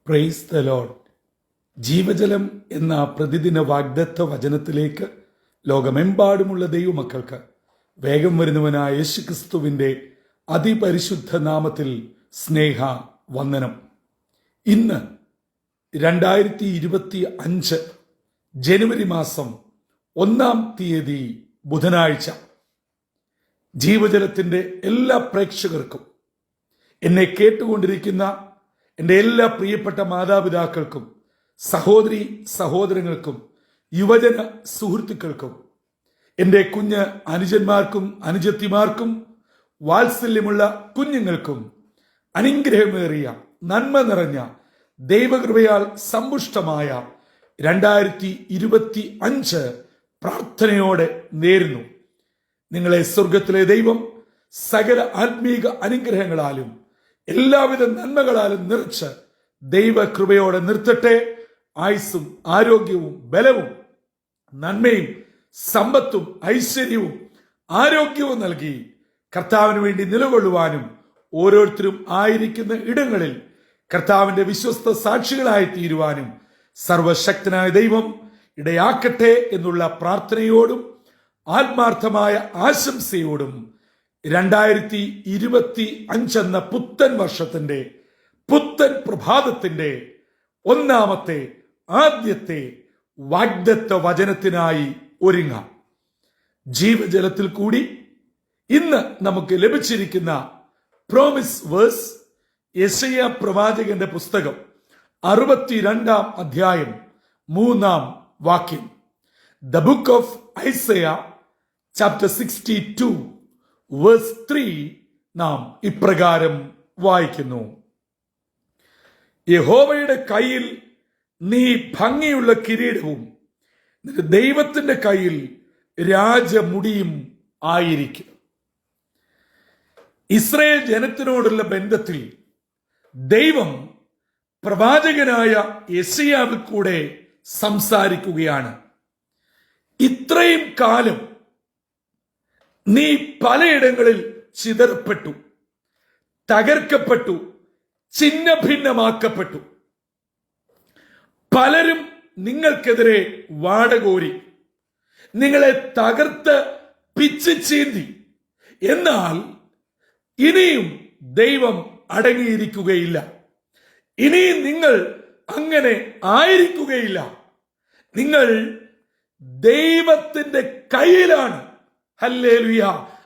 Praise the Lord. ജീവജലം എന്ന പ്രതിദിന വാഗ്ദത്ത വചനത്തിലേക്ക് ലോകമെമ്പാടുമുള്ള ദൈവമക്കൾക്ക് വേഗം വരുന്നവനായ യേശുക്രിസ്തുവിൻ്റെ അതിപരിശുദ്ധ നാമത്തിൽ സ്നേഹ വന്ദനം. ഇന്ന് 2025 ജനുവരി മാസം 1-ാം തീയതി ബുധനാഴ്ച. ജീവജലത്തിൻ്റെ എല്ലാ പ്രേക്ഷകർക്കും, എന്നെ കേട്ടുകൊണ്ടിരിക്കുന്ന എൻ്റെ എല്ലാ പ്രിയപ്പെട്ട മാതാപിതാക്കൾക്കും, സഹോദരി സഹോദരങ്ങൾക്കും, യുവജന സുഹൃത്തുക്കൾക്കും, എൻ്റെ കുഞ്ഞ് അനുജന്മാർക്കും അനുജത്തിമാർക്കും, വാത്സല്യമുള്ള കുഞ്ഞുങ്ങൾക്കും അനുഗ്രഹമേറിയ നന്മ നിറഞ്ഞ ദൈവകൃപയാൽ സമ്പുഷ്ടമായ 2025 പ്രാർത്ഥനയോടെ നേരുന്നു. നിങ്ങളെ സ്വർഗത്തിലെ ദൈവം സകല ആത്മീക അനുഗ്രഹങ്ങളാലും എല്ലാവിധ നന്മകളാലും നിറച്ച് ദൈവകൃപയോടെ നിർത്തട്ടെ. ആയുസ്സും ആരോഗ്യവും ബലവും നന്മയും സമ്പത്തും ഐശ്വര്യവും ആരോഗ്യവും നൽകി കർത്താവിന് വേണ്ടി നിലകൊള്ളുവാനും ഓരോരുത്തരും ആയിരിക്കുന്ന ഇടങ്ങളിൽ കർത്താവിന്റെ വിശ്വസ്ത സാക്ഷികളായി തീരുവാനും സർവശക്തനായ ദൈവം ഇടയാക്കട്ടെ എന്നുള്ള പ്രാർത്ഥനയോടും ആത്മാർത്ഥമായ ആശംസയോടും 2025 എന്ന പുത്തൻ വർഷത്തിന്റെ പുത്തൻ പ്രഭാതത്തിന്റെ ഒന്നാമത്തെ ആദ്യത്തെ വാഗ്ദത്ത വചനത്തിനായി ഒരുങ്ങാം. ജീവജലത്തിൽ കൂടി ഇന്ന് നമുക്ക് ലഭിച്ചിരിക്കുന്ന പ്രോമിസ് വേഴ്സ് യെശയ്യാ പ്രവാചകന്റെ പുസ്തകം 62-ാം അധ്യായം 3-ാം വാക്യം. The book of Isaiah chapter 62 verse 3 നാം ഇപ്രകാരം വായിക്കുന്നു: യഹോവയുടെ കയ്യിൽ നീ ഭംഗിയുള്ള കിരീടവും നിന്റെ ദൈവത്തിന്റെ കയ്യിൽ രാജമുടിയും ആയിരിക്കും. ഇസ്രായേൽ ജനത്തിനോടുള്ള ബന്ധത്തിൽ ദൈവം പ്രവാചകനായ യെശയ്യാവിൽ കൂടെ സംസാരിക്കുകയാണ്. ഇത്രയും കാലം നീ പലയിടങ്ങളിൽ ചിതറപ്പെട്ടു, തകർക്കപ്പെട്ടു, ഛിന്ന ഭിന്നമാക്കപ്പെട്ടു. പലരും നിങ്ങൾക്കെതിരെ വാടകോരി, നിങ്ങളെ തകർത്ത് പിച്ച് ചീന്തി. എന്നാൽ ഇനിയും ദൈവം അടങ്ങിയിരിക്കുകയില്ല. ഇനിയും നിങ്ങൾ അങ്ങനെ ആയിരിക്കുകയില്ല. നിങ്ങൾ ദൈവത്തിന്റെ കയ്യിലാണ്. ഹല്ലേലൂയ.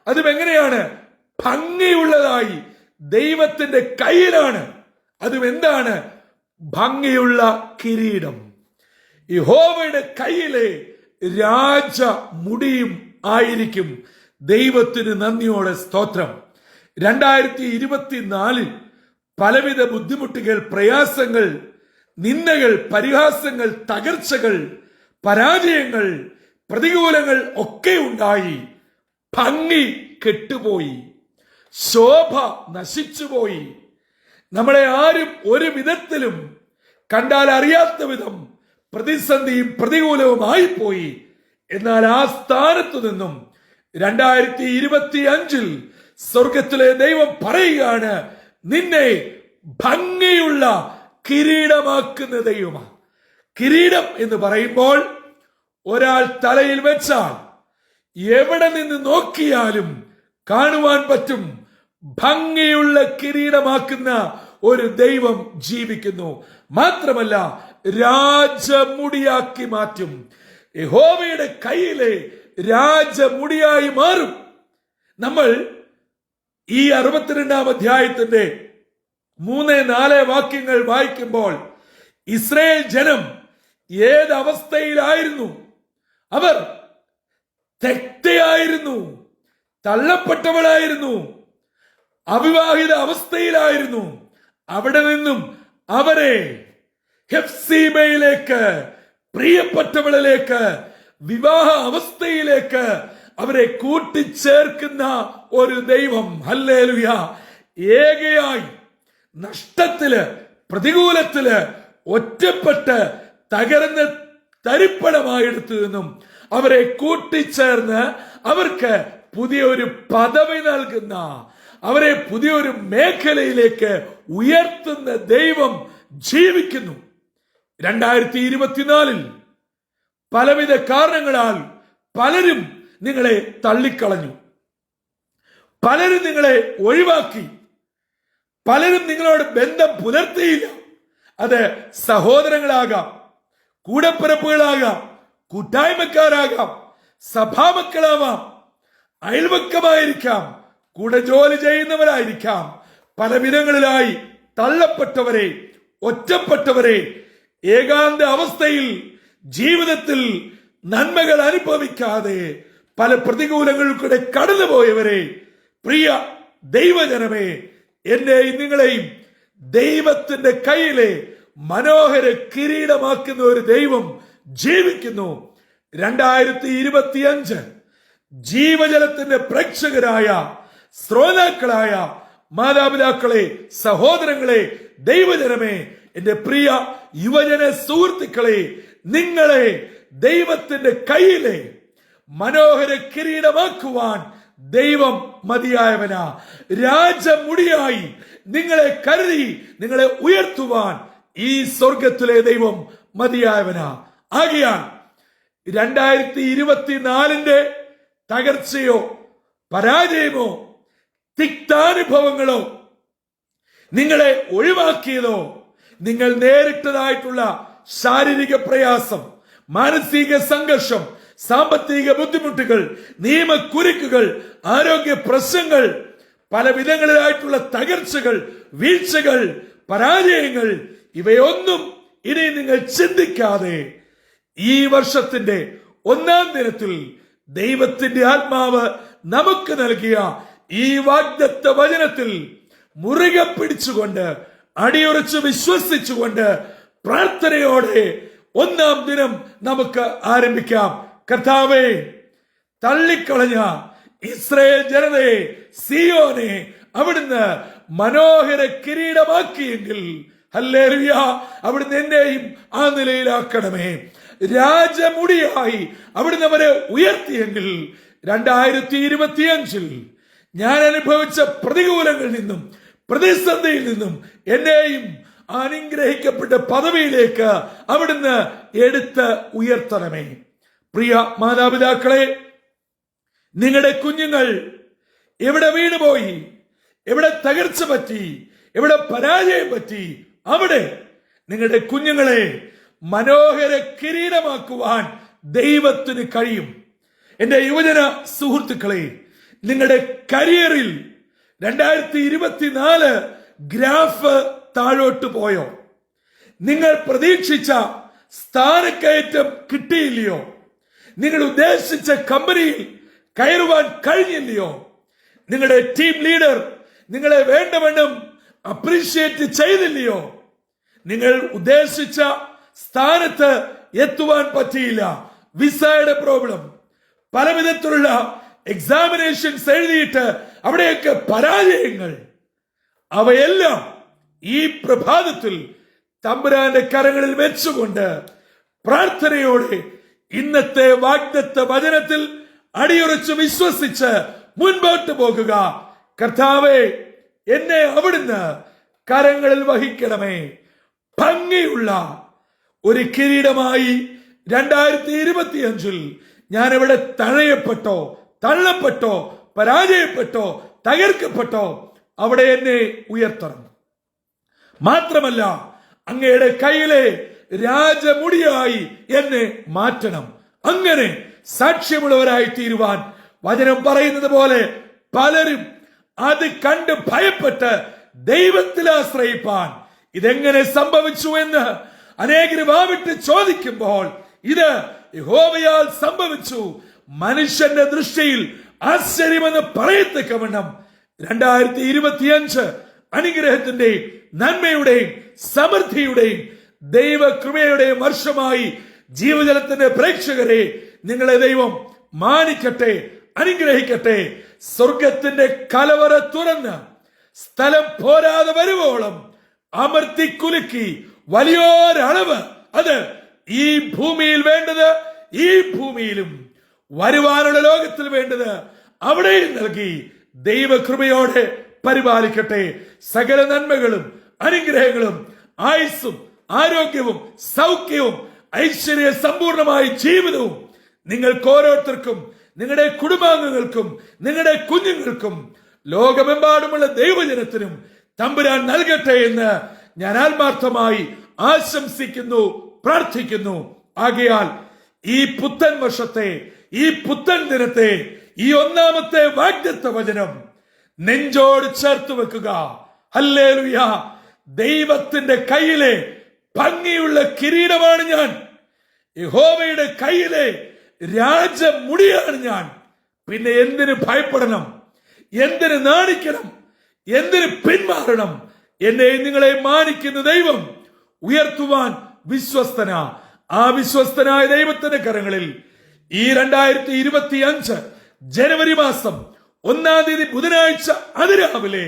അതും എങ്ങനെയാണ്? ഭംഗിയുള്ളതായി ദൈവത്തിന്റെ കയ്യിലാണ്. അതും എന്താണ്? ഭംഗിയുള്ള കിരീടം. യഹോവയുടെ കയ്യിലെ രാജമുടിയും ആയിരിക്കും. ദൈവത്തിന് നന്ദിയോടെ സ്തോത്രം. 2024 പലവിധ ബുദ്ധിമുട്ടുകൾ, പ്രയാസങ്ങൾ, നിന്ദകൾ, പരിഹാസങ്ങൾ, തകർച്ചകൾ, പരാജയങ്ങൾ, പ്രതികൂലങ്ങൾ ഒക്കെ ഉണ്ടായി. ഭംഗി കെട്ടുപോയി, ശോഭ നശിച്ചുപോയി. നമ്മളെ ആരും ഒരു വിധത്തിലും കണ്ടാൽ അറിയാത്ത വിധം പ്രതിസന്ധിയും പ്രതികൂലവുമായി എന്നാൽ ആ സ്ഥാനത്തു നിന്നും 2025 സ്വർഗത്തിലെ ദൈവം പറയുകയാണ്, നിന്നെ ഭംഗിയുള്ള കിരീടമാക്കുന്ന ദൈവമാണ്. കിരീടം എന്ന് പറയുമ്പോൾ ഒരാൾ തലയിൽ വെച്ചാൽ എവിടെ നിന്ന് നോക്കിയാലും കാണുവാൻ പറ്റും. ഭംഗിയുള്ള കിരീടമാക്കുന്ന ഒരു ദൈവം ജീവിക്കുന്നു. മാത്രമല്ല, രാജമുടിയാക്കി മാറ്റും. യഹോവയുടെ കയ്യിലെ രാജമുടിയായി മാറും. നമ്മൾ ഈ 62-ാം അധ്യായത്തിന്റെ 3-4 വാക്യങ്ങൾ വായിക്കുമ്പോൾ ഇസ്രായേൽ ജനം ഏതവസ്ഥയിലായിരുന്നു? അവർ തെറ്റയായിരുന്നു, തള്ളപ്പെട്ടവളായിരുന്നു, അവിവാഹിത അവസ്ഥയിലായിരുന്നു. അവിടെ നിന്നും അവരെ ഹെഫ്സീബയിലേക്ക്, പ്രിയപ്പെട്ടവളിലേക്ക്, വിവാഹ അവസ്ഥയിലേക്ക് അവരെ കൂട്ടിച്ചേർക്കുന്ന ഒരു ദൈവം. ഹല്ലേലൂയ. ഏകയായി നഷ്ടത്തില്, പ്രതികൂലത്തില്, ഒറ്റപ്പെട്ട് തകർന്ന് തരിപ്പണമായെടുത്തു നിന്നും അവരെ കൂട്ടിച്ചേർന്ന് അവർക്ക് പുതിയൊരു പദവി നൽകുന്ന, അവരെ പുതിയൊരു മേഖലയിലേക്ക് ഉയർത്തുന്ന ദൈവം ജീവിക്കുന്നു. 2024 പലവിധ കാരണങ്ങളാൽ പലരും നിങ്ങളെ തള്ളിക്കളഞ്ഞു, പലരും നിങ്ങളെ ഒഴിവാക്കി, പലരും നിങ്ങളോട് ബന്ധം പുലർത്തിയില്ല. അത് സഹോദരങ്ങളാകാം, കൂടപ്പിറപ്പുകളാകാം, കൂട്ടായ്മക്കാരാകാം, സഭാമക്കളാവാം, അയൽവക്കമായിരിക്കാം, കൂടെ ജോലി ചെയ്യുന്നവരായിരിക്കാം. പല വിധങ്ങളിലായി തള്ളപ്പെട്ടവരെ, ഒറ്റപ്പെട്ടവരെ, ഏകാന്ത അവസ്ഥയിൽ ജീവിതത്തിൽ നന്മകൾ അനുഭവിക്കാതെ പല പ്രതികൂലങ്ങൾക്കൂടെ കടന്നുപോയവരെ, പ്രിയ ദൈവജനമേ, എന്നെയും നിങ്ങളെയും ദൈവത്തിന്റെ കയ്യിലെ മനോഹര കിരീടമാക്കുന്ന ഒരു ദൈവം ജീവിക്കുന്നു. 2025 ജീവജലത്തിന്റെ പ്രേക്ഷകരായ ശ്രോതാക്കളായ മാതാപിതാക്കളെ, സഹോദരങ്ങളെ, ദൈവജനമേ, എന്റെ പ്രിയ യുവജന സുഹൃത്തുക്കളെ, നിങ്ങളെ ദൈവത്തിന്റെ കയ്യിലെ മനോഹര കിരീടമാക്കുവാൻ ദൈവം മതിയായവനാ. രാജമുടിയായി നിങ്ങളെ കരുതി നിങ്ങളെ ഉയർത്തുവാൻ ഈ സ്വർഗത്തിലെ ദൈവം മതിയായവനാ. ആകയാൽ 2024 തകർച്ചയോ പരാജയമോ തിക്താനുഭവങ്ങളോ നിങ്ങളെ ഒഴിവാക്കിയതോ, നിങ്ങൾ നേരിട്ടതായിട്ടുള്ള ശാരീരിക പ്രയാസം, മാനസിക സംഘർഷം, സാമ്പത്തിക ബുദ്ധിമുട്ടുകൾ, നിയമക്കുരുക്കുകൾ, ആരോഗ്യ പ്രശ്നങ്ങൾ, പല വിധങ്ങളിലായിട്ടുള്ള തകർച്ചകൾ, വീഴ്ചകൾ, പരാജയങ്ങൾ, ഇവയൊന്നും ഇനി നിങ്ങൾ ചിന്തിക്കാതെ ഈ വർഷത്തിന്റെ 1-ാം ദിനത്തിൽ ദൈവത്തിന്റെ ആത്മാവ് നമുക്ക് നൽകിയ ഈ വാഗ്ദത്ത വചനത്തിൽ മുറുകെ പിടിച്ചുകൊണ്ട്, അടിയുറച്ച് വിശ്വസിച്ചുകൊണ്ട്, പ്രാർത്ഥനയോടെ 1-ാം ദിനം നമുക്ക് ആരംഭിക്കാം. കർത്താവേ, തള്ളിക്കളഞ്ഞ ഇസ്രായേൽ ജനതയെ, സിയോനെ അവിടുന്ന് മനോഹര കിരീടമാക്കിയെങ്കിൽ, ഹല്ലേലൂയ, അവിടുന്ന് എന്നെയും ആ നിലയിലാക്കണമേ. രാജമുടിയായി അവിടുന്ന് അവരെ ഉയർത്തിയെങ്കിൽ 2025 ഞാൻ അനുഭവിച്ച പ്രതികൂലങ്ങളിൽ നിന്നും പ്രതിസന്ധിയിൽ നിന്നും എന്നെയും അനുഗ്രഹിക്കപ്പെട്ട പദവിയിലേക്ക് അവിടുന്ന് എടുത്ത് ഉയർത്തണമേ. പ്രിയ മാതാപിതാക്കളെ, നിങ്ങളുടെ കുഞ്ഞുങ്ങൾ എവിടെ വീണുപോയി, എവിടെ തകർച്ച പറ്റി, എവിടെ പരാജയം പറ്റി, അവിടെ നിങ്ങളുടെ കുഞ്ഞുങ്ങളെ മനോഹര കിരീടമാക്കുവാൻ ദൈവത്തിന് കഴിയും. എന്റെ യുവജന സുഹൃത്തുക്കളെ, നിങ്ങളുടെ കരിയറിൽ 2024 ഗ്രാഫ് താഴോട്ട് പോയോ? നിങ്ങൾ പ്രതീക്ഷിച്ച സ്ഥാനക്കയറ്റം കിട്ടിയില്ലയോ? നിങ്ങൾ ഉദ്ദേശിച്ച കമ്പനിയിൽ കയറുവാൻ കഴിഞ്ഞില്ലയോ? നിങ്ങളുടെ ടീം ലീഡർ നിങ്ങളെ വേണ്ടവണ്ണം അപ്രീഷിയേറ്റ് ചെയ്തില്ലയോ? നിങ്ങൾ ഉദ്ദേശിച്ച സ്ഥാനത്ത് എത്തുവാൻ പറ്റിയില്ല. വിസയുടെ പ്രോബ്ലം, പല വിധത്തിലുള്ള എക്സാമിനേഷൻസ് എഴുതിയിട്ട് അവിടെയൊക്കെ പരാജയങ്ങൾ, അവയെല്ലാം ഈ പ്രഭാതത്തിൽ തമ്പുരാന്റെ കരങ്ങളിൽ വെച്ചുകൊണ്ട് പ്രാർത്ഥനയോടെ ഇന്നത്തെ വാഗ്ദത്ത വചനത്തിൽ അടിയുറച്ച് വിശ്വസിച്ച് മുൻപോട്ട് പോകുക. കർത്താവേ, എന്നെ അവിടുന്ന് കരങ്ങളിൽ വഹിക്കണമേ. ഭംഗിയുള്ള ഒരു കിരീടമായി 2025 ഞാൻ എവിടെ തഴയപ്പെട്ടോ, തള്ളപ്പെട്ടോ, പരാജയപ്പെട്ടോ, തകർക്കപ്പെട്ടോ, അവിടെ എന്നെ ഉയർത്തണം. മാത്രമല്ല, അങ്ങയുടെ കയ്യിലെ രാജമുടിയായി എന്നെ മാറ്റണം. അങ്ങനെ സാക്ഷ്യമുള്ളവരായി തീരുവാൻ വചനം പറയുന്നത് പോലെ പലരും അത് കണ്ട് ഭയപ്പെട്ട് ദൈവത്തിൽ ആശ്രയിപ്പാൻ ഇതെങ്ങനെ സംഭവിച്ചു എന്ന് അനേകർ വാവിട്ട് ചോദിക്കുമ്പോൾ, ഇത് യഹോവയാൽ സംഭവിച്ചു, മനുഷ്യന്റെ ദൃഷ്ടിയിൽ ആശ്ചര്യമെന്ന് പറയത്തക്കവണ്ണം 2025 അനുഗ്രഹത്തിന്റെയും നന്മയുടെയും സമൃദ്ധിയുടെയും ദൈവകൃപയുടെയും വർഷമായി ജീവജലത്തിന്റെ പ്രേക്ഷകരെ നിങ്ങളെ ദൈവം മാനിക്കട്ടെ, അനുഗ്രഹിക്കട്ടെ. സ്വർഗത്തിന്റെ കലവറ തുറന്ന് സ്ഥലം പോരാതെ വരുവോളം അമർത്തി കുലുക്കി വലിയൊരളവ് അത് ഈ ഭൂമിയിൽ വേണ്ടത് ഈ ഭൂമിയിലും വരുവാനുള്ള ലോകത്തിൽ വേണ്ടത് അവിടെയും നൽകി ദൈവകൃപയോടെ പരിപാലിക്കട്ടെ. സകല നന്മകളും അനുഗ്രഹങ്ങളും ആയുസ്സും ആരോഗ്യവും സൗഖ്യവും ഐശ്വര്യ സമ്പൂർണമായ ജീവിതവും നിങ്ങൾക്ക് ഓരോരുത്തർക്കും, നിങ്ങളുടെ കുടുംബാംഗങ്ങൾക്കും, നിങ്ങളുടെ കുഞ്ഞുങ്ങൾക്കും, ലോകമെമ്പാടുമുള്ള ദൈവജനത്തിനും തമ്പുരാൻ നൽകട്ടെ എന്ന് ഞാൻ ആത്മാർത്ഥമായി ആശംസിക്കുന്നു, പ്രാർത്ഥിക്കുന്നു. ആകയാൽ ഈ പുത്തൻ വർഷത്തെ, ഈ പുത്തൻ ദിനത്തെ, ഈ ഒന്നാമത്തെ വാഗ്ദത്ത വചനം നെഞ്ചോട് ചേർത്ത് വെക്കുക. ഹല്ലേലൂയ! ദൈവത്തിന്റെ കയ്യിലെ ഭംഗിയുള്ള കിരീടമാണ് ഞാൻ, യഹോവയുടെ കയ്യിലെ രാജമുടിയാണ് ഞാൻ. പിന്നെ എന്തിന് ഭയപ്പെടണം? എന്തിന് നാണിക്കണം? എന്തിന് പിന്മാറണം? എന്നെ നിങ്ങളെ മാനിക്കുന്ന ദൈവം ഉയർത്തുവാൻ വിശ്വസ്തന. ആ വിശ്വസ്തനായ ദൈവത്തിന്റെ കരങ്ങളിൽ ഈ 2025 ജനുവരി മാസം 1-ാം തീയതി ബുധനാഴ്ച അതിരാവിലെ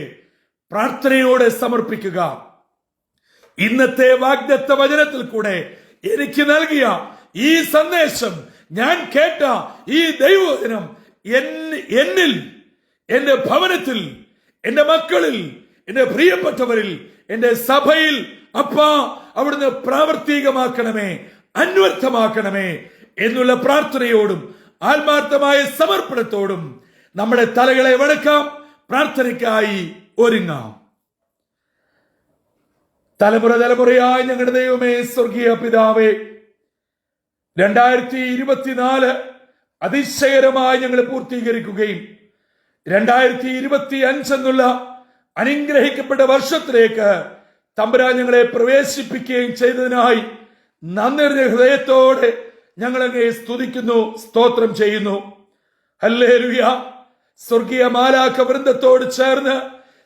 പ്രാർത്ഥനയോടെ സമർപ്പിക്കുക. ഇന്നത്തെ വാഗ്ദത്ത വചനത്തിൽ കൂടെ എനിക്ക് നൽകിയ ഈ സന്ദേശം, ഞാൻ കേട്ട ഈ ദൈവവചനം എന്നിൽ, എന്റെ ഭവനത്തിൽ, എന്റെ മക്കളിൽ, എന്റെ പ്രിയപ്പെട്ടവരിൽ, എന്റെ സഭയിൽ അപ്പാ അവിടുന്ന് പ്രാവർത്തികമാക്കണമേ, അന്വർത്ഥമാക്കണമേ എന്നുള്ള പ്രാർത്ഥനയോടും ആത്മാർത്ഥമായ സമർപ്പണത്തോടും നമ്മുടെ തലകളെ വണക്കാം, പ്രാർത്ഥനയ്ക്കായി ഒരുങ്ങാം. തലമുറ തലമുറയായി ഞങ്ങളുടെ ദൈവമേ, സ്വർഗീയ പിതാവേ, 2024 അതിശയകരമായി ഞങ്ങൾ പൂർത്തീകരിക്കുകയും 2025 എന്നുള്ള അനുഗ്രഹിക്കപ്പെട്ട വർഷത്തിലേക്ക് തമ്പുരാൻ ഞങ്ങളെ പ്രവേശിപ്പിക്കുകയും ചെയ്തതിനായി നന്ദി ഹൃദയത്തോടെ ഞങ്ങളങ്ങേ സ്തുതിക്കുന്നു, സ്തോത്രം ചെയ്യുന്നു. ഹല്ലേലൂയ! സ്വർഗീയ മാലാഖ വൃന്ദത്തോട് ചേർന്ന്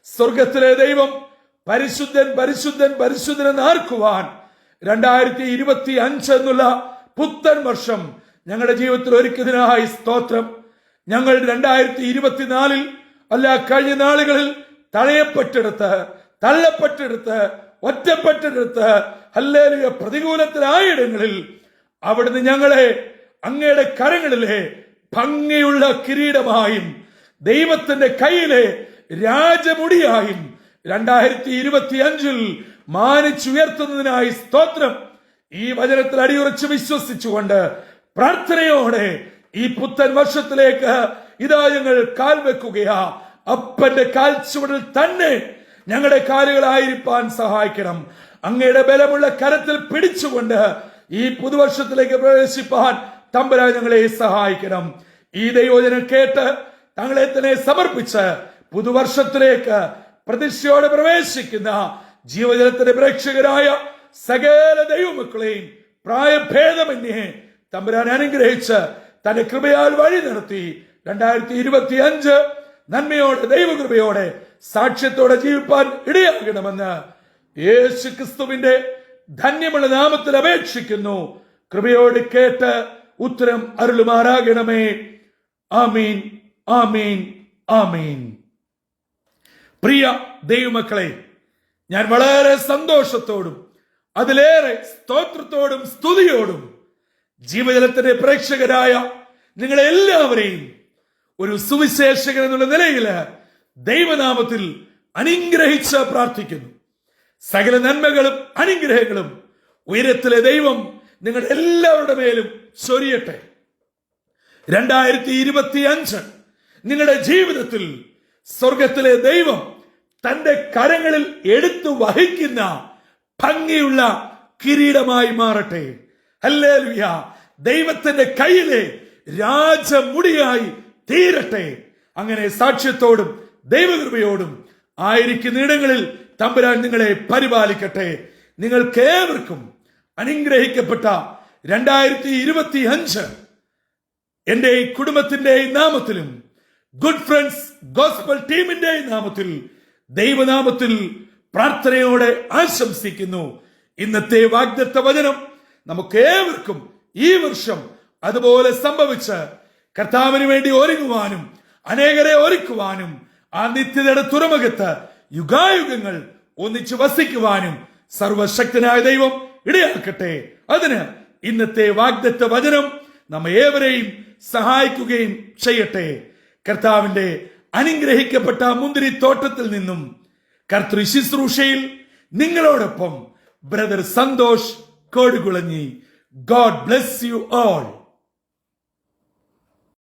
സ്വർഗത്തിലെ ദൈവം പരിശുദ്ധൻ പരിശുദ്ധൻ പരിശുദ്ധൻ എന്നാർക്കുവാൻ 2025 എന്നുള്ള പുത്തൻ വർഷം ഞങ്ങളുടെ ജീവിതത്തിൽ ഒരുക്കുന്നതിനായി സ്തോത്രം. ഞങ്ങൾ 2024 അല്ല, കഴിഞ്ഞ നാളുകളിൽ തഴയപ്പെട്ടെടുത്ത്, തള്ളപ്പെട്ടെടുത്ത്, ഒറ്റപ്പെട്ടെടുത്ത്, ഹല്ലേലൂയ, പ്രതികൂലത്തിലായിടങ്ങളിൽ അവിടുന്ന് ഞങ്ങളെ അങ്ങയുടെ കരങ്ങളിലെ ഭംഗിയുള്ള കിരീടമായും ദൈവത്തിന്റെ കയ്യിലെ രാജമുടിയായും 2025 മാനിച്ചുയർത്തുന്നതിനായി സ്തോത്രം. ഈ വചനത്തിൽ അടിയുറച്ച് വിശ്വസിച്ചുകൊണ്ട് പ്രാർത്ഥനയോടെ ഈ പുത്തൻ വർഷത്തിലേക്ക് ഇതാ ഞങ്ങൾ കാൽ വെക്കുകയാ. അപ്പന്റെ കാൽച്ചുവടിൽ തന്നെ ഞങ്ങളുടെ കാലുകളായിരിക്കാൻ സഹായിക്കണം. അങ്ങയുടെ ബലമുള്ള കരത്തിൽ പിടിച്ചുകൊണ്ട് ഈ പുതുവർഷത്തിലേക്ക് പ്രവേശിപ്പാൻ തമ്പുരാൻ ഞങ്ങളെ സഹായിക്കണം. ഈ ദൈവവചനം കേട്ട് തങ്ങളെ തന്നെ സമർപ്പിച്ച് പുതുവർഷത്തിലേക്ക് പ്രതീക്ഷയോടെ പ്രവേശിക്കുന്ന ജീവജലത്തിന്റെ പ്രേക്ഷകരായ സകല ദൈവമക്കളെയും പ്രായഭേദമന്യേ തമ്പുരാൻ അനുഗ്രഹിച്ച് തന്റെ കൃപയാൽ വഴി നടത്തി 2025 നന്മയോടെ, ദൈവകൃപയോടെ, സാക്ഷ്യത്തോടെ ജീവിപ്പാൻ ഇടയാകണമെന്ന് യേശു ക്രിസ്തുവിന്റെ ധന്യമുള്ള നാമത്തിൽ അപേക്ഷിക്കുന്നു. കൃപയോട് കേട്ട് ഉത്തരം അരുളുമാറാകണമേ. ആമീൻ, ആമീൻ, ആമീൻ. പ്രിയ ദൈവമക്കളെ, ഞാൻ വളരെ സന്തോഷത്തോടും അതിലേറെ സ്തോത്രത്തോടും സ്തുതിയോടും ജീവജലത്തിന്റെ പ്രേക്ഷകരായ നിങ്ങളെ എല്ലാവരെയും ഒരു സുവിശേഷകൻ എന്നുള്ള നിലയിൽ ദൈവനാമത്തിൽ അനുഗ്രഹിച്ച് പ്രാർത്ഥിക്കുന്നു. സകല നന്മകളും അനുഗ്രഹങ്ങളും ഉയരത്തിലെ ദൈവം നിങ്ങളുടെ എല്ലാവരുടെ മേലും ചൊരിയട്ടെ. 2025 നിങ്ങളുടെ ജീവിതത്തിൽ സ്വർഗത്തിലെ ദൈവം തന്റെ കരങ്ങളിൽ എടുത്തു വഹിക്കുന്ന ഭംഗിയുള്ള കിരീടമായി മാറട്ടെ. ഹല്ലേലൂയ! ദൈവത്തിന്റെ കയ്യിലെ രാജമുടിയായി തീരട്ടെ. അങ്ങനെ സാക്ഷ്യത്തോടും ദൈവകൃപയോടും ആയിരിക്കുന്ന ഇടങ്ങളിൽ തമ്പുരാൻ നിങ്ങളെ പരിപാലിക്കട്ടെ. നിങ്ങൾക്ക് ഏവർക്കും അനുഗ്രഹിക്കപ്പെട്ട 2025 എന്റെ ഈ കുടുംബത്തിന്റെ നാമത്തിലും ഗുഡ് ഫ്രണ്ട്സ് ഗോസ്പൽ ടീമിന്റെ നാമത്തിൽ ദൈവനാമത്തിൽ പ്രാർത്ഥനയോടെ ആശംസിക്കുന്നു. ഇന്നത്തെ വാഗ്ദത്ത വചനം നമുക്ക് ഏവർക്കും ഈ വർഷം അതുപോലെ സംഭവിച്ച് കർത്താവിന് വേണ്ടി ഒരുങ്ങുവാനും അനേകരെ ഒരുക്കുവാനും ആ നിത്യതയുടെ തുറമുഖത്ത് യുഗായുഗങ്ങൾ ഒന്നിച്ചു വസിക്കുവാനും സർവശക്തനായ ദൈവം ഇടയാക്കട്ടെ. അതിന് ഇന്നത്തെ വാഗ്ദത്ത വചനം നമ്മെ ഏവരെയും സഹായിക്കുകയും ചെയ്യട്ടെ. കർത്താവിന്റെ അനുഗ്രഹിക്കപ്പെട്ട മുന്തിരി തോട്ടത്തിൽ നിന്നും കർത്തൃ ശുശ്രൂഷയിൽ നിങ്ങളോടൊപ്പം brother Santhosh Kodukulanji. God bless you all.